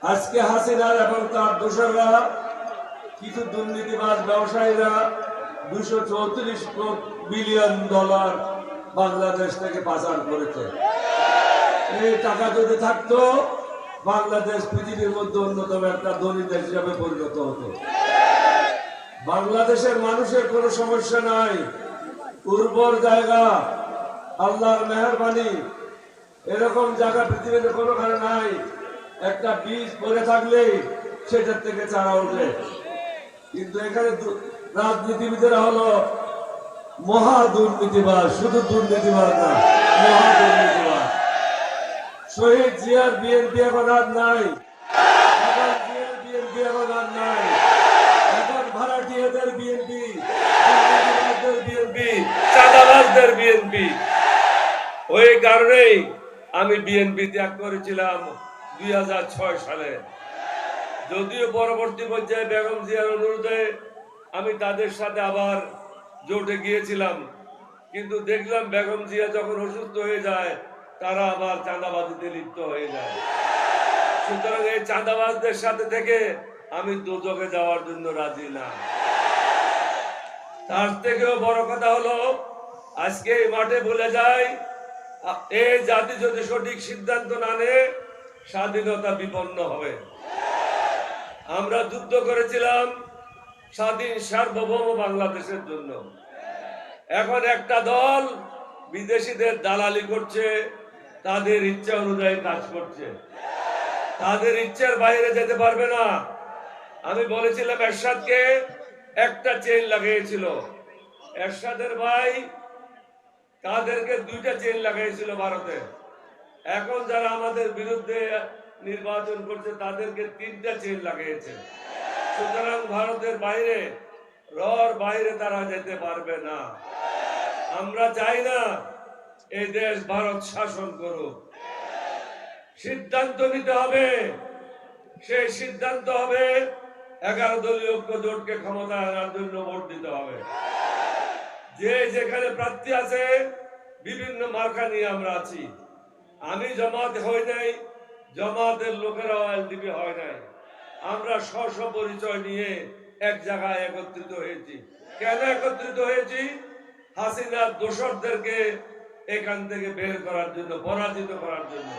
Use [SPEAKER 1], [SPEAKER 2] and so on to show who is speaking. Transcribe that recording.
[SPEAKER 1] আজকে হাসিনা এবং তার দোসররা কিছু দুর্নীতিবাজ ব্যবসায়ীরা 234 বিলিয়ন ডলার বাংলাদেশ থেকে পাচার করেছে। এই টাকা যদি থাকতো বাংলাদেশ পৃথিবীর মধ্যে অন্যতম একটা ধনী দেশ হিসাবে পরিণত হতো। বাংলাদেশের মানুষের কোনো সমস্যা নাই, উর্বর জায়গা, আল্লাহর মেহেরবানি, এরকম জায়গা পৃথিবীতে কোনোখানে নাই। একটা বীজ পড়ে থাকলে সেটার থেকে চারা ওঠে। কিন্তু এখানে রাজনীতিবিদেরা হলো মহা দুর্নীতিবাজ, শুধু দুর্নীতিবাজ না, মহা দুর্নীতিবাজ। শহীদ জিয়ার বিএনপি এখন আর নাই, এখন জিয়ার বিএনপি এখন আর নাই, এখন ভাড়াটিয়াদের বিএনপি, দুর্নীতিবাজদের বিএনপি, চাঁদাবাজদের বিএনপি। ওই কারণেই আমি বিএনপি ত্যাগ করেছিলাম 2006 সালে। যদিও পরবর্তী পর্যায়ে বেগম জিয়ার অনুরোধে আমি তাদের সাথে আবার জোটে গিয়েছিলাম, কিন্তু দেখলাম বেগম জিয়া যখন অসুস্থ হয়ে যায় তারা আবার চাঁদাবাজিতে লিপ্ত হয়ে যায়। সুতরাং এই চাঁদাবাজদের সাথে থেকে আমি দোজখে যাওয়ার জন্য রাজি না। তার থেকেও বড় কথা হলো আজকে এই মাঠে বলে যায়, এই জাতি যদি সঠিক সিদ্ধান্ত না নেয় স্বাধীনতা বিপন্ন হবে। আমরা যুদ্ধ করেছিলাম স্বাধীন সার্বভৌম বাংলাদেশের জন্য। এখন একটা দল বিদেশিদের দালালি করছে, তাদের ইচ্ছা অনুযায়ী কাজ করছে, তাদের ইচ্ছার বাইরে যেতে পারবে না। আমি বলেছিলাম এরশাদকে একটা চেইন লাগিয়েছিল, এরশাদের ভাই তাদেরকে 2টা চেইন লাগাইছিল ভারতে। এখন যারা আমাদের বিরুদ্ধে নির্বাচন করছে তাদেরকে 3টা চেইন লাগিয়েছে। সুতরাং ভারতের বাইরে, রর বাইরে তারা যেতে পারবে না। আমরা চাই না এই দেশ ভারত শাসন করুক। সিদ্ধান্ত নিতে হবে, সেই সিদ্ধান্ত হবে 11 দলীয় ঐক্য জোটকে ক্ষমতা আনার জন্য ভোট দিতে হবে। যে যেখানে প্রার্থী আছে বিভিন্ন মার্কা নিয়ে আমরা আছি। আমি জামাত হই নাই, জামাতের লোকেরাও এলডিপি হয় নাই। আমরা স্ব পরিচয় নিয়ে এক জায়গায় একত্রিত হয়েছি। কেন একত্রিত হয়েছি? হাসিনার দোসরদেরকে এখান থেকে বের করার জন্য, পরাজিত করার জন্য।